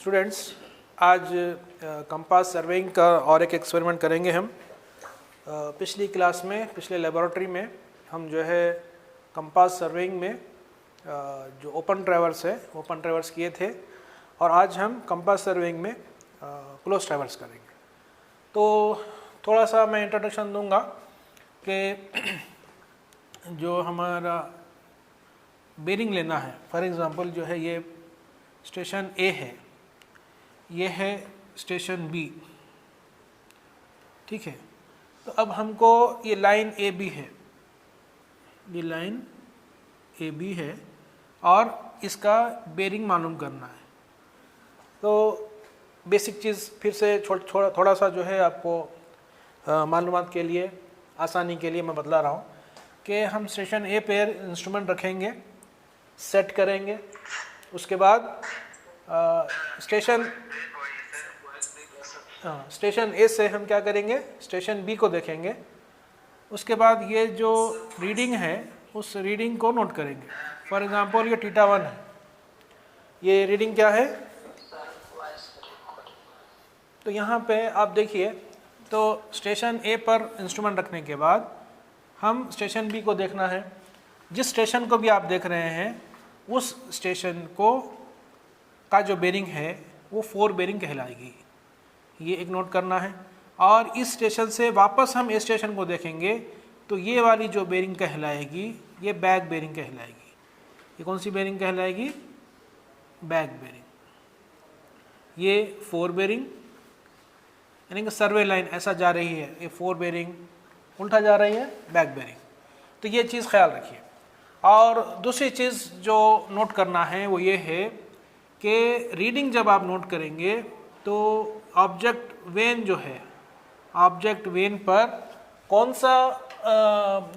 Students, आज compass surveying का और एक एक्सपेरिमेंट करेंगे हम। पिछली क्लास में, पिछले लेबोरेटरी में हम जो है कंपास सर्वेइंग में जो ओपन ट्रैवर्स है, ओपन ट्रैवर्स किए थे, और आज हम कंपास सर्वेइंग में क्लोज ट्रैवर्स करेंगे। तो थोड़ा सा मैं इंट्रोडक्शन दूंगा कि जो हमारा बेरिंग लेना है, फॉर एग्ज़ाम्पल जो है ये स्टेशन ए है, ये है स्टेशन बी, ठीक है। तो अब हमको ये लाइन ए बी है, ये लाइन ए बी है और इसका बेरिंग मालूम करना है। तो बेसिक चीज़ फिर से थोड़ा सा जो है आपको मालूमात के लिए, आसानी के लिए मैं बतला रहा हूँ कि हम स्टेशन ए पर इंस्ट्रूमेंट रखेंगे, सेट करेंगे, उसके बाद स्टेशन ए से हम क्या करेंगे, स्टेशन बी को देखेंगे। उसके बाद ये जो रीडिंग है उस रीडिंग को नोट करेंगे। फॉर एग्जांपल ये θ1 है, ये रीडिंग क्या है। तो यहाँ पे आप देखिए, तो स्टेशन ए पर इंस्ट्रूमेंट रखने के बाद हम स्टेशन बी को देखना है। जिस स्टेशन को भी आप देख रहे हैं उस स्टेशन को का जो बेरिंग है वो 4 बेरिंग कहलाएगी, ये एक नोट करना है। और इस स्टेशन से वापस हम इस स्टेशन को देखेंगे तो ये वाली जो बेरिंग कहलाएगी ये बैक बेरिंग कहलाएगी। ये कौन सी बेरिंग कहलाएगी? Back bearing. ये 4 बेरिंग, यानी कि सर्वे लाइन ऐसा जा रही है, ये 4 बेरिंग उल्टा जा रही है, बैक बेरिंग। तो ये चीज़ ख्याल रखिए। और दूसरी चीज़ जो नोट करना है वो ये है कि रीडिंग जब आप नोट करेंगे तो ऑब्जेक्ट वेन जो है, ऑब्जेक्ट वेन पर कौन सा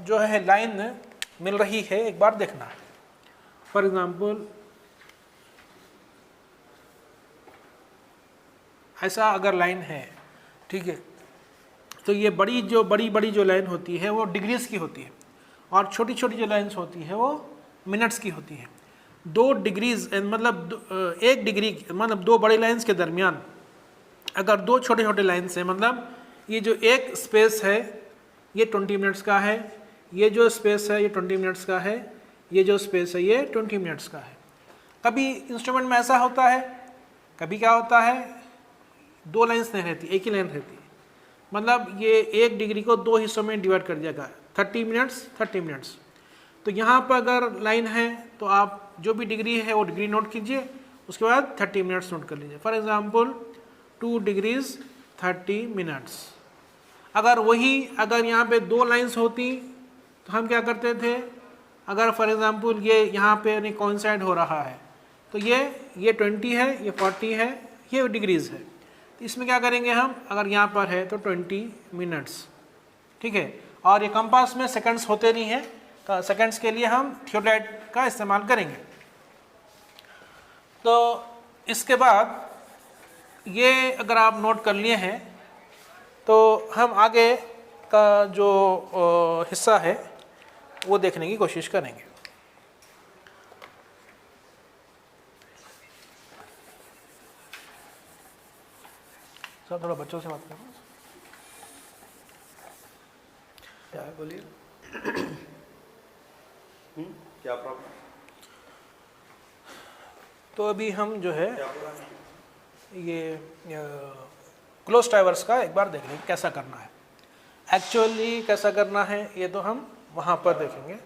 जो है लाइन मिल रही है एक बार देखना है। फॉर एग्जांपल ऐसा अगर लाइन है, ठीक है, तो ये बड़ी जो लाइन होती है वो डिग्रीज की होती है और छोटी छोटी जो लाइन्स होती है वो मिनट्स की होती है। 2 डिग्रीज मतलब 1 डिग्री मतलब 2 बड़ी लाइन्स के दरमियान अगर 2 छोटे छोटे लाइन्स हैं, मतलब ये जो एक स्पेस है ये 20 मिनट्स का है, ये जो स्पेस है ये 20 मिनट्स का है, ये जो स्पेस है ये 20 मिनट्स का है। कभी इंस्ट्रूमेंट में ऐसा होता है, कभी क्या होता है 2 लाइन्स नहीं रहती, एक ही लाइन रहती है। मतलब ये 1 डिग्री को 2 हिस्सों में डिवाइड कर दिया गया, 30 मिनट्स 30 मिनट्स। तो यहाँ पर अगर लाइन है तो आप जो भी डिग्री है वो डिग्री नोट कीजिए, उसके बाद 30 मिनट्स नोट कर लीजिए। For example 2 degrees 30 minutes. अगर यहाँ पे 2 लाइंस होती तो हम क्या करते थे, अगर फॉर एग्जांपल ये यहाँ पे नहीं कोइंसाइड हो रहा है तो ये 20 है, ये 40 है, ये डिग्रीज है, तो इसमें क्या करेंगे हम, अगर यहाँ पर है तो 20 मिनट्स, ठीक है। और ये कंपास में सेकंड्स होते नहीं है, तो सेकंड्स के लिए हम थियोडाइट का इस्तेमाल करेंगे। तो इसके बाद ये अगर आप नोट कर लिए हैं तो हम आगे का जो हिस्सा है वो देखने की कोशिश करेंगे। सर थोड़ा बच्चों से बात करो। क्या है, बोलिए। क्या प्रॉब्लम? तो अभी हम जो है ये क्लोज ट्रैवर्स का एक बार देख लेंगे कैसा करना है। एक्चुअली कैसा करना है ये तो हम वहाँ पर देखेंगे।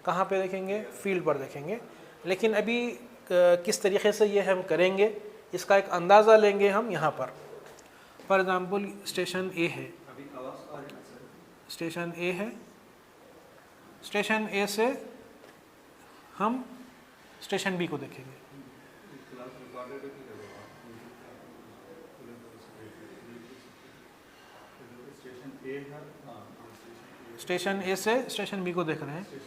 कहाँ पे देखेंगे? फील्ड पर देखेंगे। लेकिन अभी किस तरीके से ये हम करेंगे इसका एक अंदाज़ा लेंगे हम यहाँ पर। फॉर एग्ज़ाम्पल स्टेशन ए है, स्टेशन ए है, स्टेशन ए से हम स्टेशन बी को देखेंगे। स्टेशन ए से स्टेशन बी को देख रहे हैं।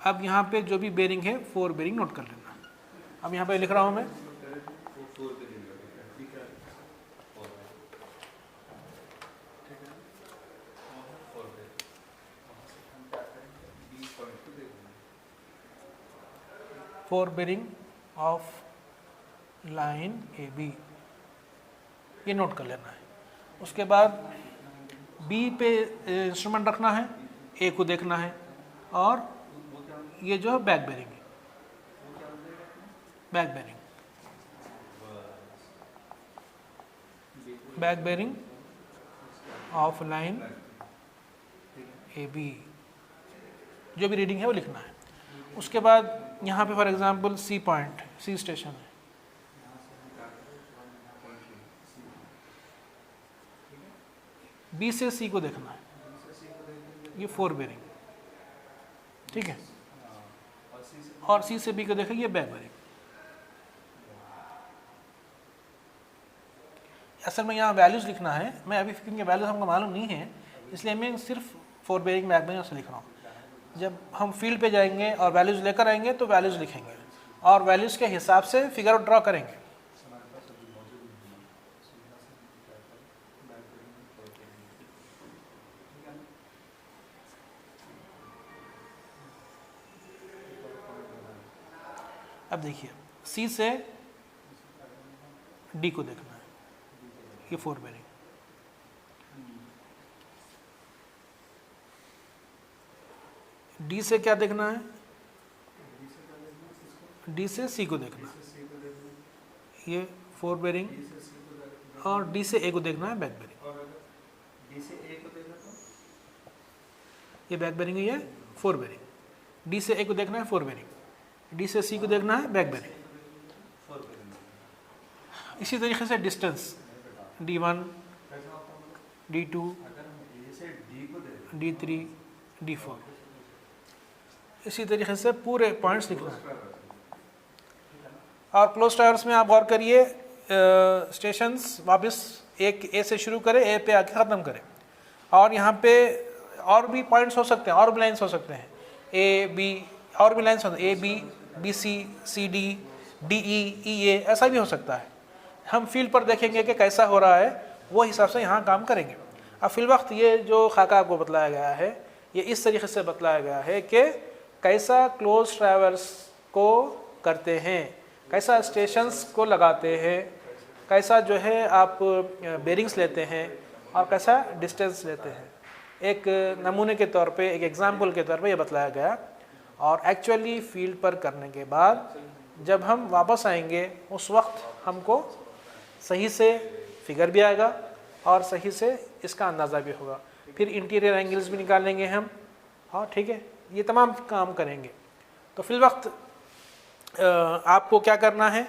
अब यहाँ पे जो भी बेरिंग है 4 बेरिंग नोट कर लेना। अब यहाँ पे लिख रहा हूँ मैं, fore bearing of line A B, ये नोट कर लेना है। उसके बाद बी पे इंस्ट्रूमेंट रखना है, ए को देखना है, और ये जो है बैक बेरिंग है, back bearing of line A B, जो भी रीडिंग है वो लिखना है। उसके बाद यहाँ पे for example C point, C station है, बी से सी को देखना है, ये 4 बेरिंग, ठीक है, और सी से बी को देखेंगे, ये बैक बेरिंग। असल में यहाँ वैल्यूज़ लिखना है, मैं अभी क्योंकि वैल्यूज़ हमको मालूम नहीं है इसलिए मैं सिर्फ 4 बेरिंग बैक बेरिंग से लिख रहा हूँ। जब हम फील्ड पे जाएंगे और वैल्यूज़ लेकर आएंगे तो वैल्यूज़ लिखेंगे और वैल्यूज़ के हिसाब से फिगर आउट ड्रॉ करेंगे। अब देखिए सी से डी को देखना है, ये 4 बेरिंग, डी से क्या देखना है, डी से सी को देखना है, ये 4 बेरिंग, और डी से ए को देखना है, बैक बेरिंग, ये बैक बेरिंग है, ये 4 बेरिंग, डी से ए को देखना है 4 बेरिंग, डी से सी को देखना है बैक बेरिंग। इसी तरीके से distance D1, D2, D3, D4, इसी तरीके से पूरे पॉइंट्स लिखना है। और क्लोज टावर्स में आप गौर करिए, स्टेशंस वापस एक ए से शुरू करें, ए पे आके ख़त्म करें, और यहाँ पे और भी पॉइंट्स हो सकते हैं, और भी लाइन्स हो सकते हैं, ए बी, और भी लाइन्स होते हैं, A B, B C, C D, D E A, ऐसा भी हो सकता है। हम फील्ड पर देखेंगे कि कैसा हो रहा है, वो हिसाब से यहाँ काम करेंगे। अब फिल वक्त ये जो खाका आपको बतलाया गया है, ये इस तरीके से बतलाया गया है कि कैसा क्लोज ट्रैवर्स को करते हैं, कैसा स्टेशंस को लगाते हैं, कैसा जो है आप बेरिंग्स लेते हैं, और कैसा डिस्टेंस लेते हैं। एक नमूने के तौर पे, एक एग्जाम्पल के तौर पे ये बतलाया गया। और एक्चुअली फील्ड पर करने के बाद जब हम वापस आएंगे उस वक्त हमको सही से फिगर भी आएगा और सही से इसका अंदाज़ा भी होगा। फिर इंटीरियर एंगल्स भी निकालेंगे हम, हाँ ठीक है, ये तमाम काम करेंगे। तो फिल वक्त आपको क्या करना है,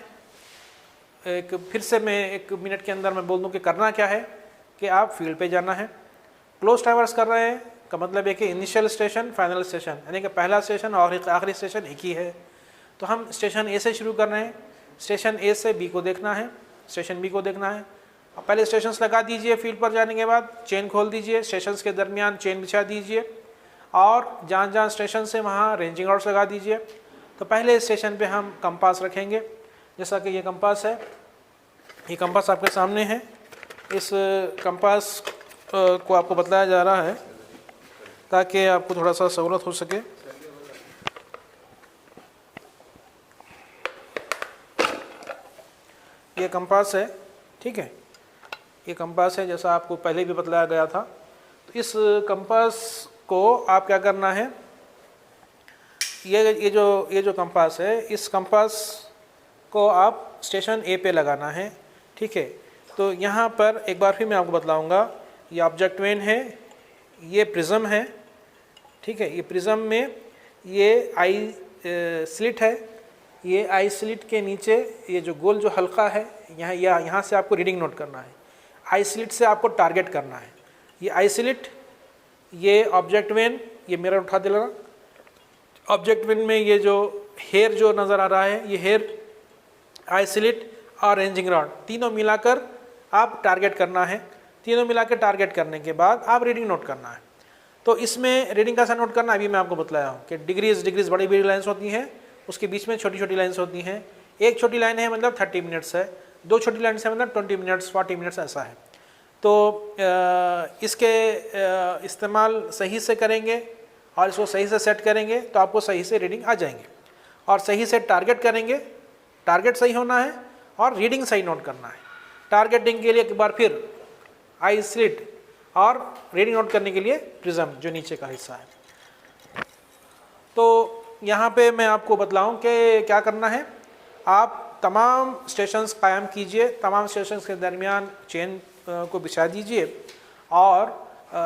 एक फिर से मैं 1 मिनट के अंदर मैं बोल दूं कि करना क्या है, कि आप फील्ड पे जाना है। क्लोज ट्रैवर्स कर रहे हैं का मतलब है कि इनिशियल स्टेशन, फाइनल स्टेशन, यानी कि पहला स्टेशन और आखिरी स्टेशन एक ही है। तो हम स्टेशन ए से शुरू कर रहे हैं, स्टेशन ए से बी को देखना है, स्टेशन बी को देखना है। अब पहले स्टेशंस लगा दीजिए, फील्ड पर जाने के बाद चेन खोल दीजिए, स्टेशंस के दरमियान चेन बिछा दीजिए, और जहाँ जहाँ स्टेशन से वहाँ रेंजिंग आउट्स लगा दीजिए। तो पहले स्टेशन पे हम कंपास रखेंगे, जैसा कि ये कंपास है, ये कंपास आपके सामने है। इस कंपास को आपको बताया जा रहा है ताकि आपको थोड़ा सा सहूलत हो सके। ये कंपास है, ठीक है, ये कंपास है जैसा आपको पहले भी बतलाया गया था। तो इस कंपास को आप क्या करना है, ये जो कंपास है, इस कंपास को आप स्टेशन ए पे लगाना है, ठीक है। तो यहाँ पर एक बार फिर मैं आपको बतलाऊँगा, ये ऑब्जेक्ट वेन है, ये प्रिज्म है, ठीक है। ये प्रिज्म में ये आई स्लिट है, ये आई स्लिट के नीचे ये जो गोल जो हल्का है, यहाँ से आपको रीडिंग नोट करना है। आई स्लिट से आपको टारगेट करना है। ये आई स्लिट, ये ऑब्जेक्ट वेन, ये मिरर उठा दे लगा, ऑब्जेक्ट वेन में ये जो हेयर जो नज़र आ रहा है, ये हेयर, आई स्लिट और रेंजिंग रॉड, तीनों मिलाकर आप टारगेट करना है। तीनों मिलाकर टारगेट करने के बाद आप रीडिंग नोट करना है। तो इसमें रीडिंग कैसा नोट करना, अभी मैं आपको बतलाया हूँ कि डिग्रीज बड़ी बड़ी लाइन्स होती हैं, उसके बीच में छोटी छोटी लाइन्स होती हैं। एक छोटी लाइन है मतलब 30 मिनट्स है, 2 छोटी लाइन्स है मतलब 20 मिनट्स, 40 मिनट्स, ऐसा है। तो इसके इस्तेमाल सही से करेंगे और इसको सही से सेट करेंगे तो आपको सही से रीडिंग आ जाएंगे। और सही से टारगेट करेंगे, टारगेट सही होना है, और रीडिंग सही नोट करना है। टारगेटिंग के लिए एक बार फिर आई स्लिट और रीडिंग नोट करने के लिए प्रिज्म जो नीचे का हिस्सा है। तो यहाँ पे मैं आपको बतलाऊँ कि क्या करना है। आप तमाम स्टेशंस कायम कीजिए, तमाम स्टेशंस के दरमियान चेन को बिछा दीजिए और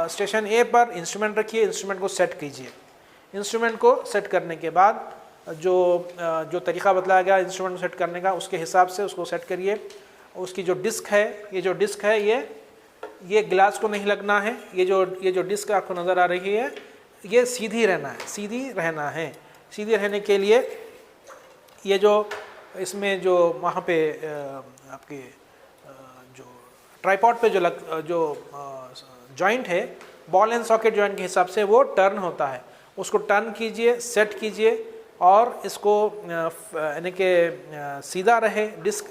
स्टेशन ए पर इंस्ट्रूमेंट रखिए, इंस्ट्रूमेंट को सेट कीजिए। इंस्ट्रूमेंट को सेट करने के बाद जो तरीक़ा बतलाया गया इंस्ट्रूमेंट सेट करने का, उसके हिसाब से उसको सेट करिए। उसकी जो डिस्क है, ये जो डिस्क है ये ग्लास को नहीं लगना है। ये जो डिस्क आपको नज़र आ रही है ये सीधी रहना है, सीधी रहना है। सीधी रहने के लिए ये जो इसमें जो वहाँ पे आपके जो ट्राइपॉड पे जो जॉइंट है, बॉल एंड सॉकेट जॉइंट के हिसाब से वो टर्न होता है। उसको टर्न कीजिए, सेट कीजिए और इसको यानी कि सीधा रहे, डिस्क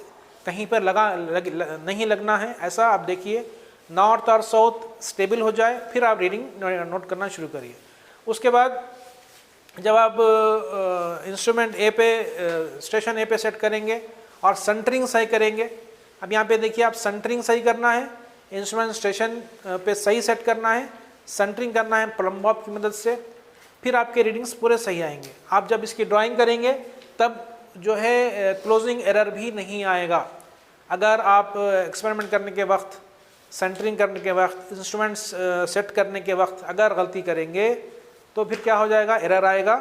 कहीं पर नहीं लगना है। ऐसा आप देखिए, नॉर्थ और साउथ स्टेबल हो जाए, फिर आप रीडिंग नोट करना शुरू करिए। उसके बाद जब आप इंस्ट्रूमेंट ए पे स्टेशन ए पे सेट करेंगे और सेंटरिंग सही करेंगे। अब यहाँ पे देखिए, आप सेंटरिंग सही करना है, इंस्ट्रूमेंट स्टेशन पे सही सेट करना है, सेंटरिंग करना है प्लम बॉब की मदद से, फिर आपके रीडिंग्स पूरे सही आएंगे। आप जब इसकी ड्राइंग करेंगे तब जो है क्लोजिंग एरर भी नहीं आएगा। अगर आप एक्सपेरिमेंट करने के वक्त, सेंटरिंग करने के वक्त, इंस्ट्रूमेंट्स सेट करने के वक्त अगर गलती करेंगे तो फिर क्या हो जाएगा, एरर आएगा।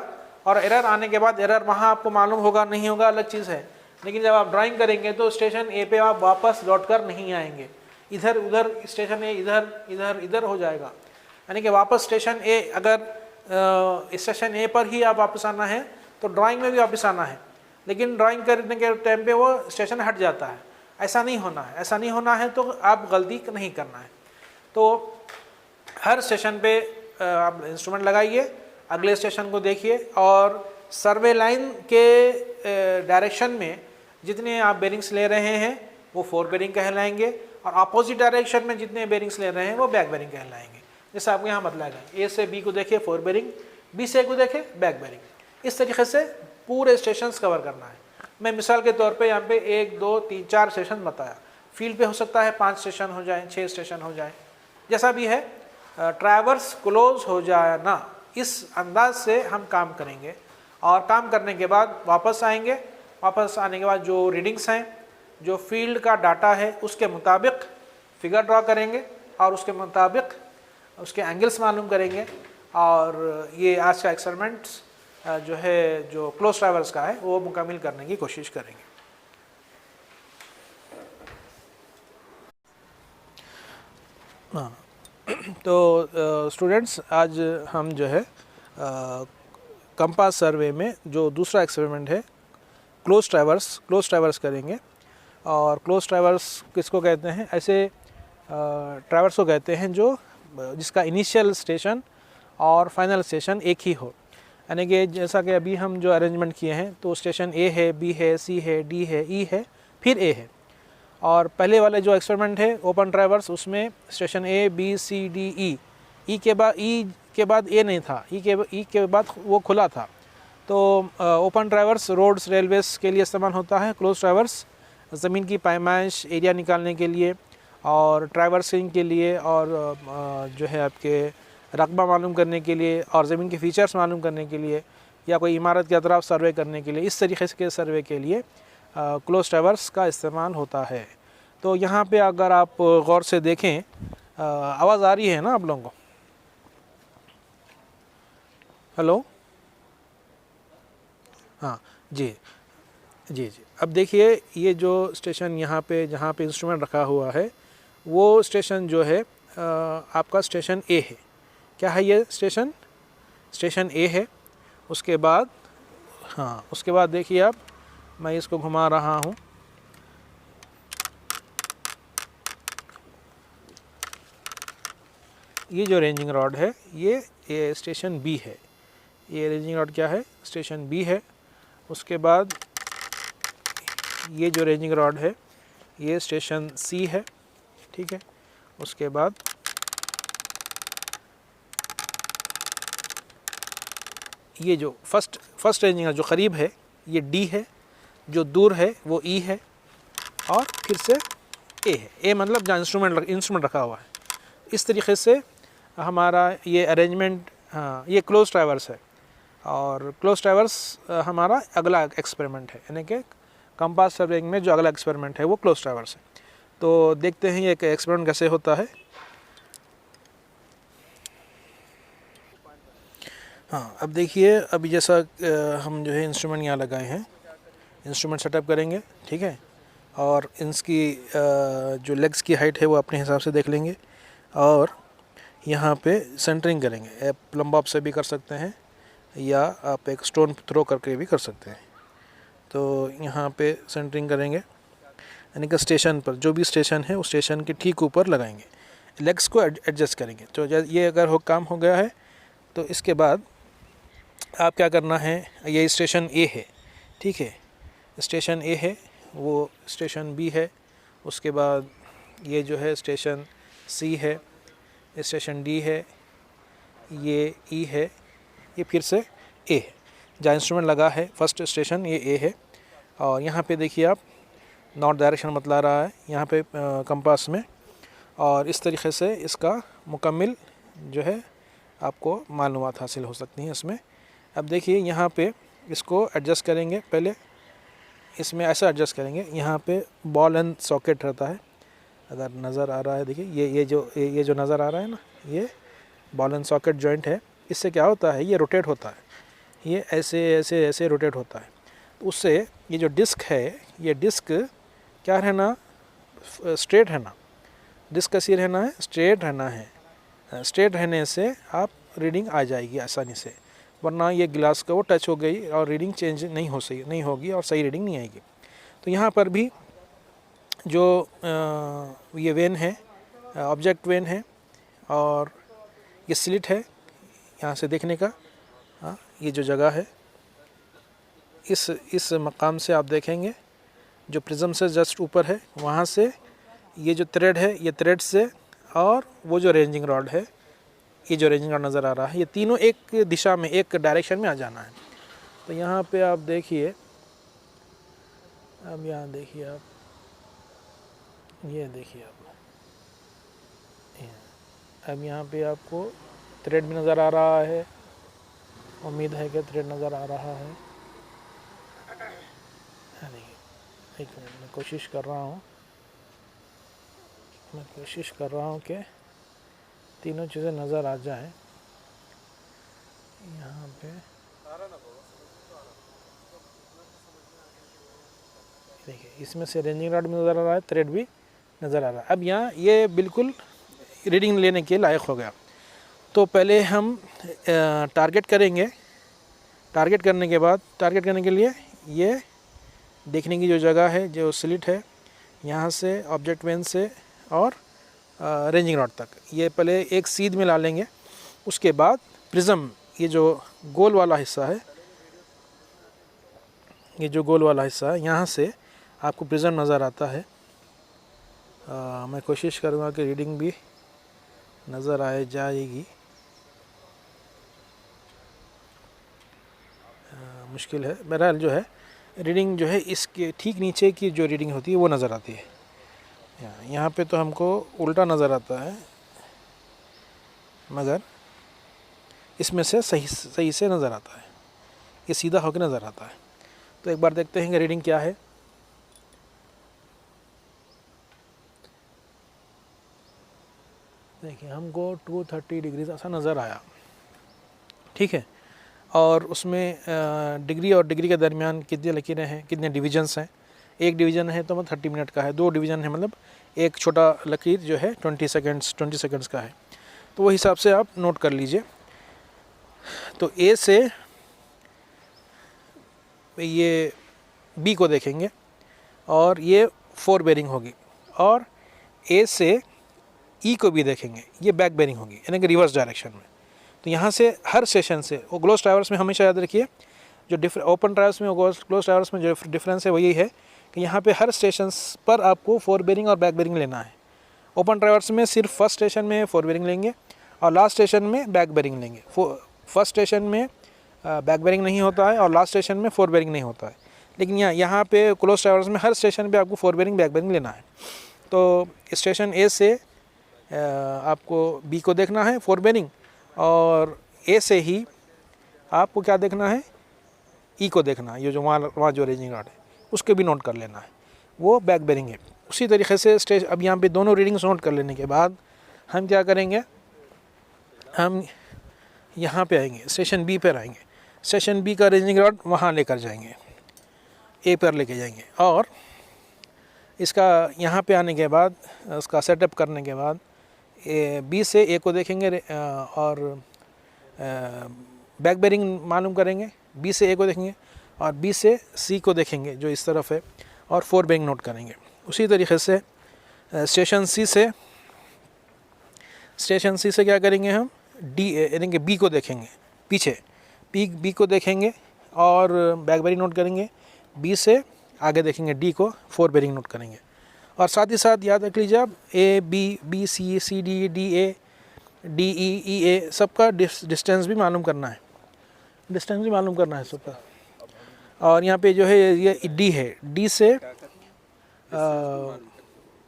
और एरर आने के बाद एरर वहाँ आपको मालूम होगा नहीं होगा अलग चीज़ है, लेकिन जब आप ड्राइंग करेंगे तो स्टेशन ए पे आप वापस लौट कर नहीं आएंगे। इधर उधर स्टेशन ए इधर हो जाएगा, यानी कि वापस स्टेशन ए, अगर स्टेशन ए पर ही आप वापस आना है तो ड्राइंग में भी वापस आना है, लेकिन ड्राइंग करने के टाइम पे वो स्टेशन हट जाता है। ऐसा नहीं होना है, ऐसा नहीं होना है तो आप गलती नहीं करना है। तो हर स्टेशन पे आप इंस्ट्रूमेंट लगाइए, अगले स्टेशन को देखिए और सर्वे लाइन के डायरेक्शन में जितने आप बेरिंग्स ले रहे हैं वो फोर बेरिंग कहलाएंगे और अपोजिट डायरेक्शन में जितने बेरिंग्स ले रहे हैं वो बैक बेरिंग कहलाएंगे। जैसे आपको यहाँ बतलाया गया, ए से बी को देखे फोर बेरिंग, बी से ए को देखे बैक बेरिंग। इस तरीके से पूरे स्टेशंस कवर करना है। मैं मिसाल के तौर पे यहाँ पे 1 2 3 4 स्टेशन बताया। फील्ड पे हो सकता है 5 स्टेशन हो जाए, 6 स्टेशन हो जाए, जैसा भी है। ट्रैवर्स क्लोज हो जाना, इस अंदाज से हम काम करेंगे और काम करने के बाद वापस आएंगे। वापस आने के बाद जो रीडिंग्स हैं, जो फील्ड का डाटा है, उसके मुताबिक फिगर ड्रॉ करेंगे और उसके मुताबिक उसके एंगल्स मालूम करेंगे। और ये आज का एक्सपेरिमेंट्स जो है, जो क्लोज ट्रैवर्स का है, वो मुकम्मल करने की कोशिश करेंगे। हाँ, तो स्टूडेंट्स, आज हम जो है कंपास सर्वे में जो दूसरा एक्सपेरिमेंट है क्लोज ट्रैवर्स करेंगे। और क्लोज ट्रैवर्स किसको कहते हैं? ऐसे ट्रैवर्स को कहते हैं जिसका इनिशियल स्टेशन और फाइनल स्टेशन एक ही हो। यानी कि जैसा कि अभी हम जो अरेंजमेंट किए हैं, तो स्टेशन ए है, बी है, सी है, डी है, ई है, फिर ए है। और पहले वाले जो एक्सपेरिमेंट है ओपन ट्रैवर्स, उसमें station A B C D E के बाद ए नहीं था, ई के बाद वो खुला था। तो ओपन ट्रैवर्स रोड्स रेलवेज़ के लिए इस्तेमाल होता है। क्लोज ट्रैवर्स ज़मीन की पैमाइश एरिया निकालने के लिए और ट्रैवर्सिंग के लिए और जो है आपके रकबा मालूम करने के लिए और ज़मीन के फ़ीचर्स मालूम करने के लिए या कोई इमारत के अतराफ़ सर्वे करने के लिए, इस तरीके के सर्वे के लिए क्लोज ट्रैवर्स का इस्तेमाल होता है। तो यहाँ पे अगर आप गौर से देखें, आवाज़ आ रही है ना आप लोगों को? हेलो, हाँ जी। अब देखिए, ये जो स्टेशन यहाँ पे जहाँ पे इंस्ट्रूमेंट रखा हुआ है, वो स्टेशन जो है आपका स्टेशन ए है। क्या है ये स्टेशन ए है। उसके बाद उसके बाद देखिए आप, मैं इसको घुमा रहा हूँ, ये जो रेंजिंग रॉड है ये स्टेशन बी है। ये रेंजिंग रॉड क्या है? स्टेशन बी है। उसके बाद ये जो रेंजिंग रॉड है ये स्टेशन सी है, ठीक है। उसके बाद ये जो फर्स्ट रेंजिंग जो करीब है ये डी है, जो दूर है वो ई है। और फिर से ए है। ए मतलब जहाँ इंस्ट्रूमेंट रखा हुआ है। इस तरीके से हमारा ये अरेंजमेंट, हाँ ये क्लोज ट्रैवर्स है। और क्लोज ट्रैवर्स हमारा अगला एक्सपेरिमेंट है, यानी कि कंपास सर्विंग में जो अगला एक्सपेरिमेंट है वो क्लोज ट्रैवर्स है। तो देखते हैं ये एक्सपेरिमेंट कैसे होता है। हाँ अब देखिए, अभी जैसा हम जो है इंस्ट्रूमेंट यहाँ लगाए हैं, इंस्ट्रूमेंट सेटअप करेंगे, ठीक है। और इसकी जो लेग्स की हाइट है वो अपने हिसाब से देख लेंगे। और यहाँ पे सेंटरिंग करेंगे। आप प्लम बॉब से भी कर सकते हैं या आप एक स्टोन थ्रो करके भी कर सकते हैं। तो यहाँ पे सेंटरिंग करेंगे, यानी कि स्टेशन पर, जो भी स्टेशन है उस स्टेशन के ठीक ऊपर लगाएंगे। लेग्स को एडजस्ट करेंगे। तो ये अगर काम हो गया है तो इसके बाद आप क्या करना है, ये स्टेशन ए है, ठीक है, स्टेशन ए है, वो स्टेशन बी है, उसके बाद ये जो है स्टेशन सी है, स्टेशन डी है, ये ई है, ये फिर से ए है। जहाँ इंस्ट्रूमेंट लगा है फर्स्ट स्टेशन ये ए है। और यहाँ पे देखिए आप नॉर्थ डायरेक्शन बतला रहा है यहाँ पे कंपास में। और इस तरीके से इसका मुकम्मल जो है आपको मालूमात हासिल हो सकती हैं इसमें। अब देखिए यहाँ पे इसको एडजस्ट करेंगे। पहले इसमें ऐसा एडजस्ट करेंगे, यहाँ पे बॉल एंड सॉकेट रहता है, अगर नज़र आ रहा है देखिए, ये जो नज़र आ रहा है ना, ये बॉल एंड सॉकेट जॉइंट है। इससे क्या होता है, ये रोटेट होता है, ये ऐसे ऐसे ऐसे रोटेट होता है। उससे ये जो डिस्क है, ये डिस्क क्या रहना, स्ट्रेट रहना, डिस्क कैसी रहना है, स्ट्रेट रहना है। स्ट्रेट रहने से आप रीडिंग आ जाएगी आसानी से, वरना ये गिलास का वो टच हो गई और रीडिंग चेंज नहीं होगी और सही रीडिंग नहीं आएगी। तो यहाँ पर भी जो ये वेन है, ऑब्जेक्ट वेन है, और ये स्लिट है यहाँ से देखने का। हाँ ये जो जगह है, इस मकाम से आप देखेंगे जो प्रिज्म से जस्ट ऊपर है, वहाँ से ये जो थ्रेड है, ये थ्रेड से, और वो जो रेंजिंग रॉड है, ये जो रेंजिंग रॉड नज़र आ रहा है, ये तीनों एक दिशा में, एक डायरेक्शन में आ जाना है। तो यहाँ पे आप देखिए, अब यहाँ देखिए आप, ये देखिए आप, अब यहाँ पे आपको थ्रेड भी नज़र आ रहा है। उम्मीद है कि थ्रेड नज़र आ रहा है। एक मिनट, मैं कोशिश कर रहा हूँ कि तीनों चीज़ें नज़र आ जाए। यहाँ पे देखिए, इसमें से रेंजिंग रॉड भी नज़र आ रहा है, थ्रेड भी नज़र आ रहा है। अब यहाँ ये बिल्कुल रीडिंग लेने के लायक हो गया। तो पहले हम टारगेट करेंगे। टारगेट करने के बाद, टारगेट करने के लिए ये देखने की जो जगह है, जो स्लिट है, यहाँ से ऑब्जेक्ट वेन से और रेंजिंग रॉड तक, ये पहले एक सीध में ला लेंगे। उसके बाद प्रिज्म, ये जो गोल वाला हिस्सा है, ये जो गोल वाला हिस्सा है, यहाँ से आपको प्रिज्म नज़र आता है। मैं कोशिश करूँगा कि रीडिंग भी नज़र आ जाएगी। मुश्किल है, बहरहाल जो है रीडिंग जो है इसके ठीक नीचे की जो रीडिंग होती है वो नज़र आती है। यहाँ पे तो हमको उल्टा नज़र आता है, मगर इसमें से सही से नज़र आता है, ये सीधा होकर नज़र आता है। तो एक बार देखते हैं कि रीडिंग क्या है। देखिए, हमको 230 डिग्री ऐसा नज़र आया, ठीक है। और उसमें डिग्री और डिग्री के दरमियान कितने लकीरें हैं, कितने डिवीजन्स हैं। एक डिवीज़न है तो मतलब 30 मिनट का है, 2 डिवीज़न है मतलब एक छोटा लकीर जो है 20 सेकंड्स का है। तो वो हिसाब से आप नोट कर लीजिए। तो ए से ये बी को देखेंगे और ये 4 बेरिंग होगी, और ए से ई को भी देखेंगे, ये बैक बेरिंग होगी, यानी कि रिवर्स डायरेक्शन में। तो यहाँ से हर स्टेशन से, वो क्लोज ट्रैवर्स में हमेशा याद रखिए, जो ओपन ट्रैवर्स में और क्लोज ट्रैवर्स में जो डिफरेंस है वो यही है कि यहाँ पे हर स्टेशन पर आपको 4 बेरिंग और बैक बेरिंग लेना है। ओपन ट्रैवर्स में सिर्फ फर्स्ट स्टेशन में 4 बेरिंग लेंगे और लास्ट स्टेशन में बैक बेरिंग लेंगे। फर्स्ट स्टेशन में बैक बेरिंग नहीं होता है और लास्ट स्टेशन में 4 बेरिंग नहीं होता है। लेकिन यहाँ पे क्लोज ट्रैवर्स में हर स्टेशन पे आपको फोर बेरिंग बैक बेरिंग लेना है। तो स्टेशन ए से आपको बी को देखना है फोर बेरिंग, और ए से ही आपको क्या देखना है, ई को देखना है। ये जो वहाँ जो रेंजिंग रॉड है उसके भी नोट कर लेना है, वो बैक बेरिंग है। उसी तरीके से अब यहाँ पे दोनों रीडिंग्स नोट कर लेने के बाद हम क्या करेंगे, हम यहाँ पे आएंगे, स्टेशन बी पर आएंगे, स्टेशन बी का रेंजिंग रॉड वहाँ लेकर जाएंगे, ए पर लेके जाएंगे, और इसका यहाँ पे आने के बाद उसका सेटअप करने के बाद बी से ए को देखेंगे और बैक बेरिंग मालूम करेंगे, बी से ए को देखेंगे और बी से सी को देखेंगे जो इस तरफ है, और फोर बेरिंग नोट करेंगे। उसी तरीके से स्टेशन सी से क्या करेंगे, हम डी यानी कि बी को देखेंगे, पीछे बी को देखेंगे और बैक बेरिंग नोट करेंगे, बी से आगे देखेंगे डी को, फोर बेरिंग नोट करेंगे। और साथ ही साथ याद रख लीजिए आप A B C D D A D E A सबका डिस्टेंस भी मालूम करना है, सबका। और यहाँ पे जो है ये डी है, डी से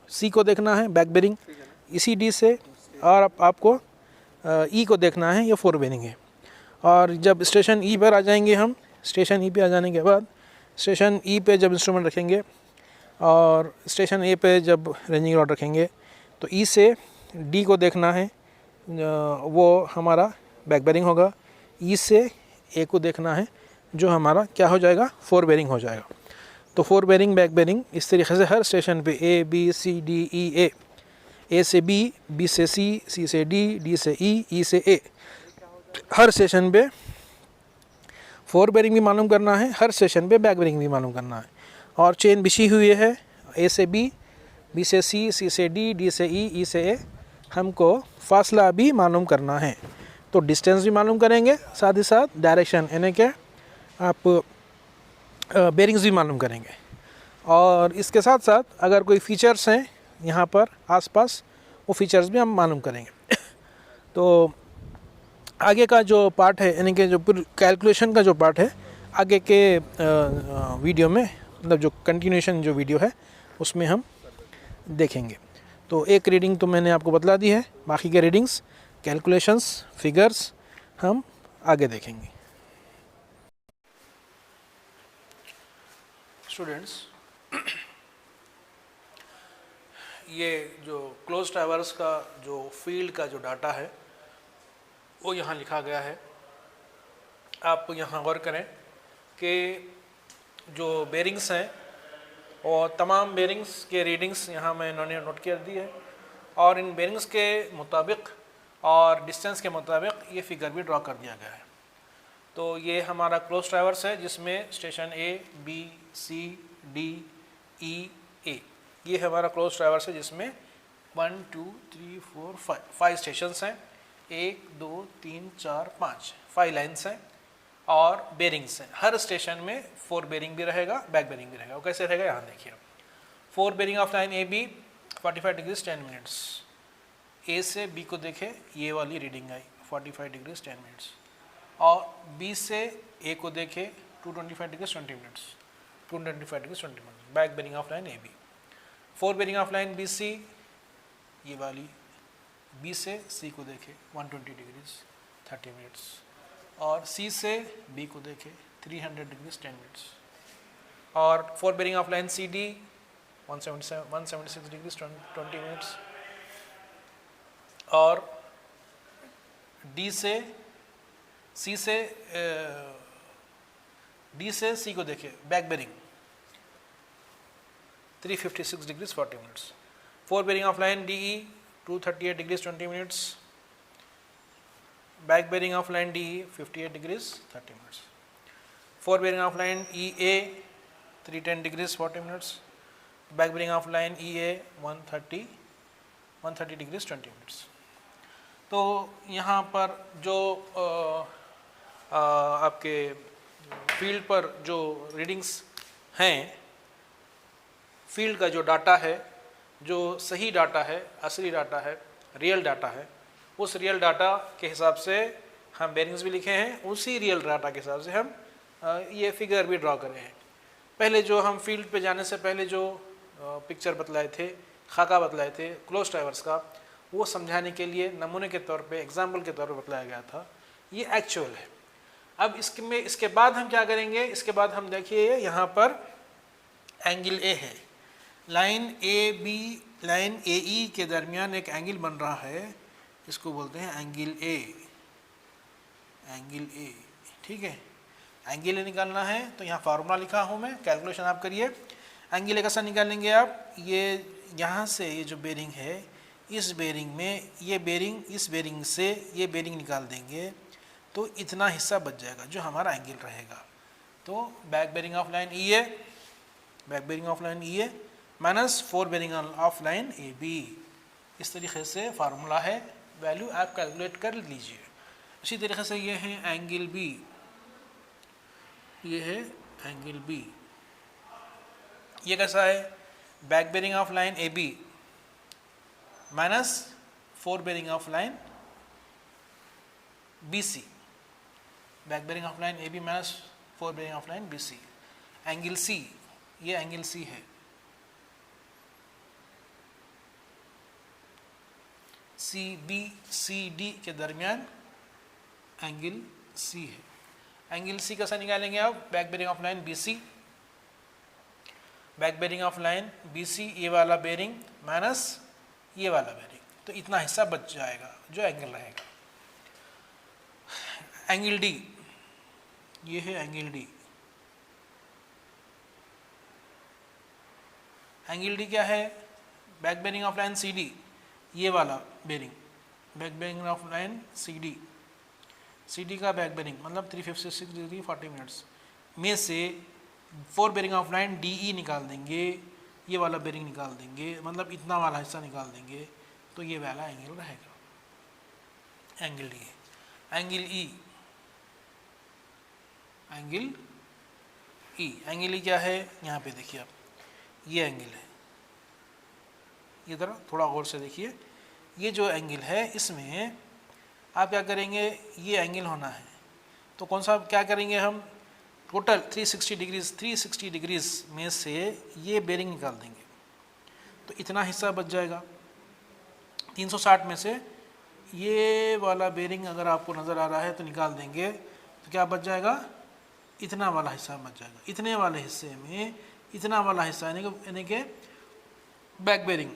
सी को देखना है बैक बेरिंग, इसी डी से, और आपको ई को देखना है, ये फोर बेरिंग है। और जब स्टेशन ई पर आ जाएंगे हम, स्टेशन ई पे आ जाने के बाद स्टेशन ई पे जब इंस्ट्रूमेंट रखेंगे और स्टेशन ए पे जब रेंजिंग रॉड रखेंगे, तो ई से डी को देखना है, वो हमारा बैक बेरिंग होगा। ई से ए को देखना है, जो हमारा क्या हो जाएगा, फोर बेरिंग हो जाएगा। तो फोर बेरिंग बैक बेरिंग इस तरीके से हर स्टेशन पे ए बी सी डी ई ए से बी, बी से सी से डी से ई से ए, हर स्टेशन पे फोर बेरिंग भी मालूम करना है, हर स्टेशन पे बैक बेरिंग भी मालूम करना है। और चेन बिछी हुई है, ए से बी से सी से डी से ई से ए, हमको फासला भी मालूम करना है। तो डिस्टेंस भी मालूम करेंगे, साथ ही साथ डायरेक्शन यानी कि आप बेरिंग्स भी मालूम करेंगे। और इसके साथ साथ अगर कोई फीचर्स हैं यहाँ पर आसपास, वो फीचर्स भी हम मालूम करेंगे। तो आगे का जो पार्ट है, यानी कि जो कैलकुलेशन का जो पार्ट है, आगे के वीडियो में, मतलब जो कंटिन्यूएशन जो वीडियो है उसमें हम देखेंगे। तो एक रीडिंग तो मैंने आपको बतला दी है, बाकी के रीडिंग्स, कैलकुलेशंस, फिगर्स हम आगे देखेंगे। स्टूडेंट्स, ये जो क्लोज ट्रैवर्स का जो फील्ड का जो डाटा है वो यहाँ लिखा गया है। आप यहाँ गौर करें कि जो बेरिंग्स हैं और तमाम बेरिंग्स के रीडिंग्स यहाँ मैं इन्होंने नोट कर दी है, और इन बेरिंग्स के मुताबिक और डिस्टेंस के मुताबिक ये फिगर भी ड्रॉ कर दिया गया है। तो ये हमारा क्लोज ट्रैवर्स है जिसमें station A B C D E A, ये हमारा क्लोज ट्रैवर्स है जिसमें 1 2 3 4 5 स्टेशंस हैं, 1 2 3 4 5 लाइन्स हैं और बेरिंग्स हैं। हर स्टेशन में फोर बेरिंग भी रहेगा, बैक बेरिंग भी रहेगा। वो कैसे रहेगा, यहाँ देखिए। Fore bearing of line A B 45 degrees 10 minutes, A से बी को देखे, ये वाली रीडिंग आई 45 डिग्रीज 10 मिनट्स, और बी से ए को देखे 225 degrees 20 minutes, 225 degrees 20 minutes, back bearing of line A B. Fore bearing of line B C, ये वाली बी से सी को देखे 120 डिग्रीज 30 मिनट्स, और सी से बी को देखे 300 डिग्रीज 10 मिनट्स, और fore bearing of line C D 176 degrees 20 minutes, और डी से सी से डी से सी को देखे back bearing 356 degrees 40 minutes, fore bearing of line D E 238 degrees 20 minutes, back bearing of line D E 58 degrees 30 minutes, fore bearing of line E A 310 degrees 40 minutes, back bearing of line E A 130 degrees 20 minutes. तो यहाँ पर जो आपके field पर जो readings हैं, field का जो डाटा है, जो सही डाटा है, असली डाटा है, रियल डाटा है, उस रियल डाटा के हिसाब से हम बेरिंग्स भी लिखे हैं, उसी रियल डाटा के हिसाब से हम ये फिगर भी ड्रॉ करे हैं। पहले जो हम फील्ड पे जाने से पहले जो पिक्चर बतलाए थे, खाका बतलाए थे क्लोज ट्रावर्स का, वो समझाने के लिए नमूने के तौर पे, एग्जाम्पल के तौर पे बतलाया गया था। ये एक्चुअल है। अब इसके बाद हम क्या करेंगे, इसके बाद हम देखिए यहाँ पर एंगल ए है, लाइन ए बी, लाइन ए ई के दरमियान एक एंगल बन रहा है, इसको बोलते हैं एंगल ए, एंगल ए। ठीक है, एंगल ए निकालना है तो यहाँ फार्मूला लिखा हूँ मैं, कैलकुलेशन आप करिए। एंगल ए कैसा निकालेंगे आप, ये यहाँ से ये जो बेरिंग है, इस बेरिंग में ये बेरिंग, इस बेरिंग से ये बेरिंग निकाल देंगे तो इतना हिस्सा बच जाएगा जो हमारा एंगल रहेगा। तो back bearing of line E A, back bearing of line E A minus 4 bearing of line A B. इस तरीके से फार्मूला है, वैल्यू आप कैलकुलेट कर लीजिए। इसी तरीके से ये है एंगल बी, ये है एंगल बी, ये कैसा है, back bearing of line A B minus 4 bearing of line B C, back bearing of line A B minus 4 bearing of line B C. Angle C, ये एंगल सी है, C B C D के दरमियान angle C है। Angle C कैसा निकालेंगे आप, back bearing of line B C, back bearing of line B C, ये वाला बेरिंग माइनस ये वाला बेरिंग, तो इतना हिस्सा बच जाएगा जो एंगल रहेगा। एंगल डी, ये है एंगल डी। एंगल डी क्या है, back bearing of line C D, ये वाला bearing, back bearing of line C D, C D का बैक बेरिंग मतलब 356 डिग्री 40 मिनट्स में से 4 bearing of line D E निकाल देंगे, ये वाला बेरिंग निकाल देंगे, मतलब इतना वाला हिस्सा निकाल देंगे तो ये वाला एंगल रहेगा, angle D. Angle E, angle E, angle E क्या है, यहाँ पे देखिए आप, ये एंगल है, ये जरा थोड़ा गौर से देखिए, ये जो एंगल है इसमें आप क्या करेंगे, ये एंगल होना है तो कौन सा क्या करेंगे हम, टोटल 360 डिग्रीज में से ये बेरिंग निकाल देंगे तो इतना हिस्सा बच जाएगा। 360 में से ये वाला बेरिंग अगर आपको नज़र आ रहा है तो निकाल देंगे तो क्या बच जाएगा, इतना वाला हिस्सा बच जाएगा। इतने वाले हिस्से में इतना वाला हिस्सा यानी कि बैक बेरिंग,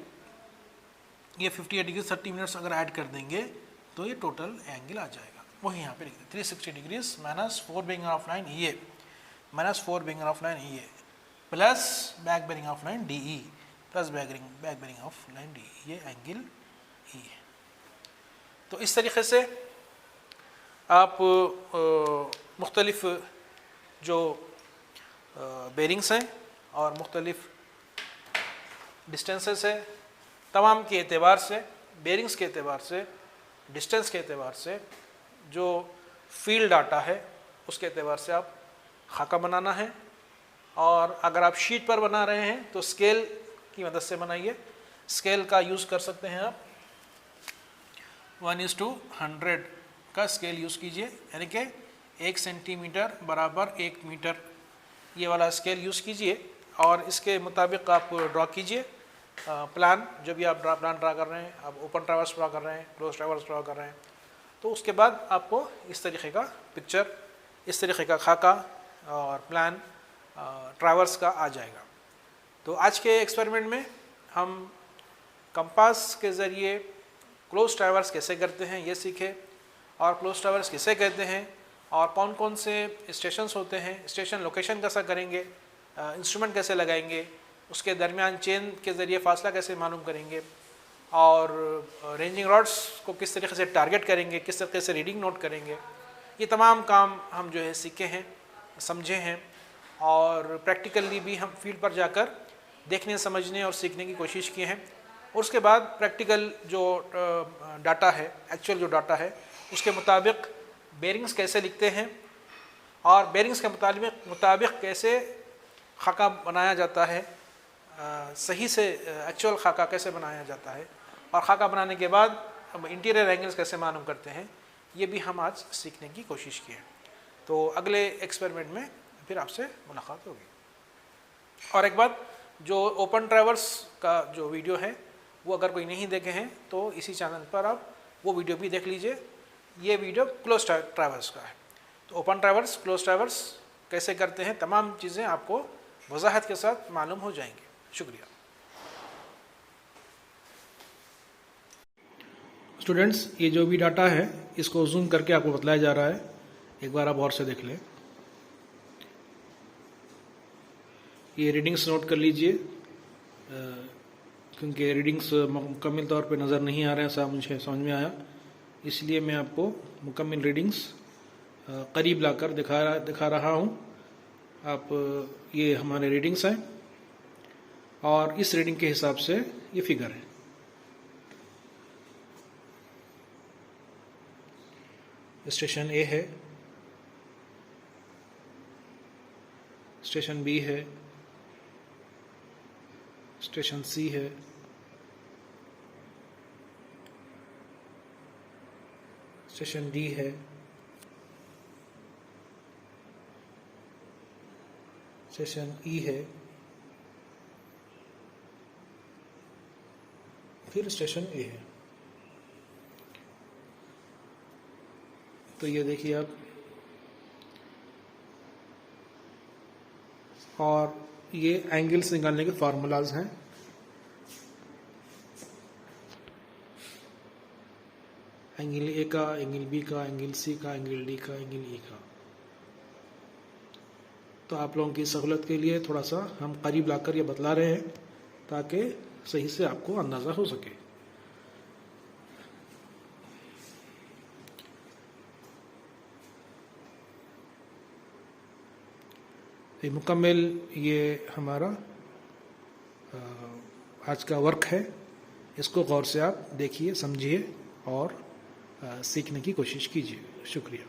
ये 58 डिग्री 30 मिनट्स अगर ऐड कर देंगे तो ये टोटल एंगल आ जाएगा। वही यहाँ पे 360 degrees minus 4 bearing of line E A minus 4 bearing of line E A plus back bearing of line D E plus back bearing of line D E, ये एंगल ई है। तो इस तरीके से आप मुख्तलिफ जो बेरिंग्स हैं और मुख्तलिफ डिस्टेंसेस है, तमाम के एतबार से, बेरिंग्स के एतबार से, डिस्टेंस के एतबार से, जो फील्ड डाटा है उसके एतबार से आप खाका बनाना है। और अगर आप शीट पर बना रहे हैं तो स्केल की मदद से बनाइए, स्केल का यूज़ कर सकते हैं आप, 1:100 का स्केल यूज़ कीजिए, यानी कि 1 सेंटीमीटर बराबर 1 मीटर, ये वाला स्केल यूज़ कीजिए और इसके मुताबिक आप ड्रा कीजिए प्लान। जब भी आप प्लान ड्रा कर रहे हैं, आप ओपन ट्रावर्स ड्रा कर रहे हैं, क्लोज ट्रावर्स ड्रा कर रहे हैं, तो उसके बाद आपको इस तरीके का पिक्चर, इस तरीके का खाका और प्लान ट्रावर्स का आ जाएगा। तो आज के एक्सपेरिमेंट में हम कंपास के ज़रिए क्लोज ट्रावर्स कैसे करते हैं ये सीखे, और क्लोज ट्रावर्स किसे कहते हैं और कौन कौन से स्टेशंस होते हैं, स्टेशन लोकेशन कैसा करेंगे, इंस्ट्रूमेंट कैसे लगाएंगे, उसके दरमियान चेन के ज़रिए फासला कैसे मालूम करेंगे, और रेंजिंग रॉड्स को किस तरीके से टारगेट करेंगे, किस तरीके से रीडिंग नोट करेंगे, ये तमाम काम हम जो है सीखे हैं, समझे हैं, और प्रैक्टिकली भी हम फील्ड पर जाकर देखने, समझने और सीखने की कोशिश किए हैं। और उसके बाद प्रैक्टिकल जो डाटा है, एक्चुअल जो डाटा है, उसके मुताबिक बेरिंग्स कैसे लिखते हैं और बेरिंग्स के मुताबिक कैसे खाका बनाया जाता है, सही से एक्चुअल खाका कैसे बनाया जाता है, और खाका बनाने के बाद हम इंटीरियर एंगल्स कैसे मालूम करते हैं, ये भी हम आज सीखने की कोशिश की है। तो अगले एक्सपेरिमेंट में फिर आपसे मुलाकात होगी। और एक बात, जो ओपन ट्रैवर्स का जो वीडियो है वो अगर कोई नहीं देखे हैं तो इसी चैनल पर आप वो वीडियो भी देख लीजिए। ये वीडियो क्लोज ट्रैवर्स का है। तो ओपन ट्रैवर्स, क्लोज ट्रैवर्स कैसे करते हैं, तमाम चीज़ें आपको वजाहत के साथ मालूम हो जाएंगे। शुक्रिया। स्टूडेंट्स, ये जो भी डाटा है इसको जूम करके आपको बतलाया जा रहा है, एक बार आप और से देख लें। ये रीडिंग्स नोट कर लीजिए, क्योंकि रीडिंग्स मुकम्मल तौर पे नज़र नहीं आ रहे हैं, ऐसा मुझे समझ में आया, इसलिए मैं आपको मुकम्मल रीडिंग्स करीब लाकर दिखा रहा हूँ। आप ये हमारे रीडिंग्स हैं और इस रीडिंग के हिसाब से ये फिगर है। स्टेशन ए है, स्टेशन बी है, स्टेशन सी है, स्टेशन डी है, स्टेशन ई है, फिर स्टेशन ए है। तो ये देखिए आप, और ये एंगल्स निकालने के फार्मूलाज हैं। एंगल ए का, एंगल बी का, एंगल सी का, एंगल डी का, एंगल ई का। तो आप लोगों की सहूलत के लिए थोड़ा सा हम करीब लाकर ये बतला रहे हैं ताकि सही से आपको अंदाज़ा हो सके। ये मुकम्मल ये हमारा आज का वर्क है, इसको गौर से आप देखिए, समझिए और सीखने की कोशिश कीजिए। शुक्रिया।